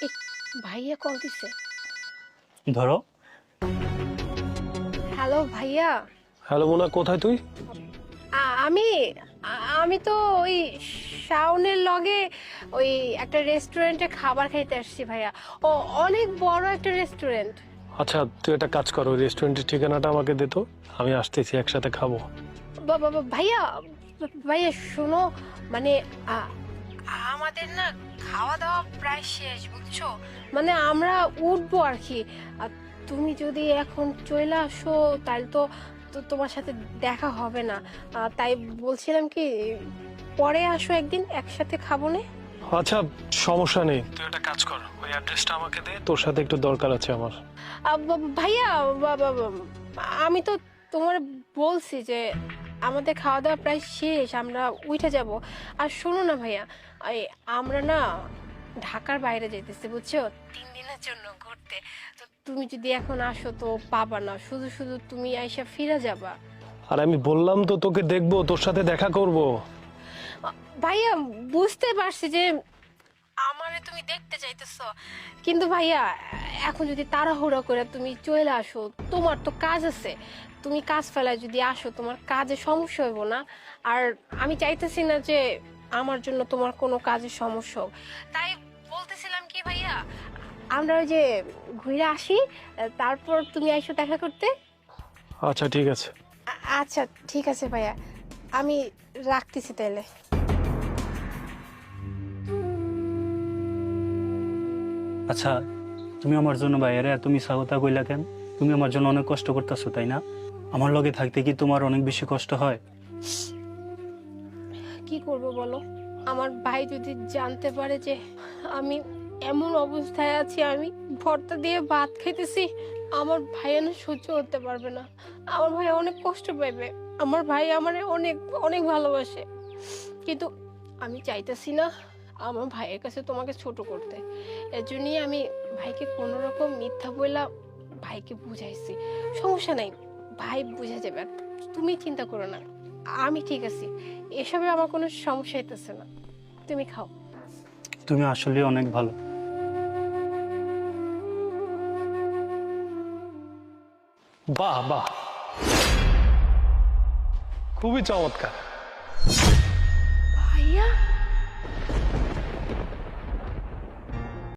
এই ভাইয়া কল দিছে। ধরো। হ্যালো ভাইয়া। হ্যালো মোনা, কোথায় তুই? আমি আমি তো ওই শাওনের লগে ওই একটা রেস্টুরেন্টে খাবার খাইতে আসছি ভাইয়া। ও অনেক বড় একটা রেস্টুরেন্ট। আচ্ছা, তুই একটা কাজ কর, ওই রেস্টুরেন্টের ঠিকানাটা আমাকে দে তো, আমি আসতেছি, একসাথে খাবো। ভাইয়া ভাইয়া শোনো, মানে আ- আমাদের না খাওয়া দাওয়া প্রায় শেষ বুঝছো, মানে আমরা উঠবো আর কি। আর তুমি যদি এখন চলে আসো তাহলে তো তো তোমার সাথে দেখা হবে না। তাই বলছিলাম কি, পরে আসো একদিন, একসাথে খাবো নে। আচ্ছা, সমস্যা নেই, তুই একটা কাজ কর, ওই অ্যাড্রেসটা আমাকে দে, তোর সাথে একটু দরকার আছে আমার। ভাইয়া আমি তো তোমার বলছি যে আমাদের খাওয়া দাওয়া প্রায় শেষ, আমরা উঠে যাব। আর শোনো না ভাইয়া, এই আমরা না ঢাকার বাইরে যেতেছি বুঝছো, 3 দিনের জন্য ঘুরতে। তো তুমি যদি এখন আসো তো পাবা না, শুধু শুধু তুমি আইসা ফিরে যাবা। আর আমি বললাম তো তোকে দেখবো, তোর সাথে দেখা করব। ভাইয়া বুঝতে পারছি যে আমারে তুমি দেখতে চাইতেছো, কিন্তু ভাইয়া এখন যদি তাড়াহুড়ো করে তুমি চলে আসো, তোমার তো কাজ আছে, তুমি কাজ ফেলায় যদি আসো তোমার কাজে সমস্যা হইব না। আর আমি চাইতেছি না যে আমার জন্য তোমার কোনো কাজে সমস্যা হোক। তাই বলতেছিলাম কি ভাইয়া, আমরা ওই যে ঘুরে আসি, তারপর তুমি আইসো দেখা করতে। আচ্ছা ঠিক আছে। আচ্ছা ঠিক আছে ভাইয়া, আমি রাখতেছি তাহলে। আচ্ছা, তুমি আমার জন্য বাইরে তুমি স্বাগতা কইলা কেন? তুমি আমার জন্য অনেক কষ্ট করতেছো তাই না? আমার লগে থাকতে কি তোমার অনেক বেশি কষ্ট হয়? কি করব বলো, আমার ভাই যদি জানতে পারে যে আমি এমন অবস্থায় আছি, আমি ভর্তা দিয়ে ভাত খাইতেছি, আমার ভাই না সহ্য করতে পারবে না। আমার ভাই অনেক কষ্ট পাইবে। আমার ভাই আমারে অনেক অনেক ভালোবাসে, কিন্তু আমি চাইতেছি না আমার ভাইয়ের কাছে তোমাকে ছোট করতে। এর জন্যই আমি ভাইকে কোনো রকম মিথ্যা বইলা ভাইকে বুঝাইছি। সমস্যা নাই, ভাই বুঝে যাবে, আর তুমি চিন্তা করো না, আমি ঠিক আছি, এসবে আমার কোনো সমস্যা হইতেছে না। তুমি খাও। তুমি আসলে অনেক ভালো। বাহ বাহ, খুবই চমৎকার।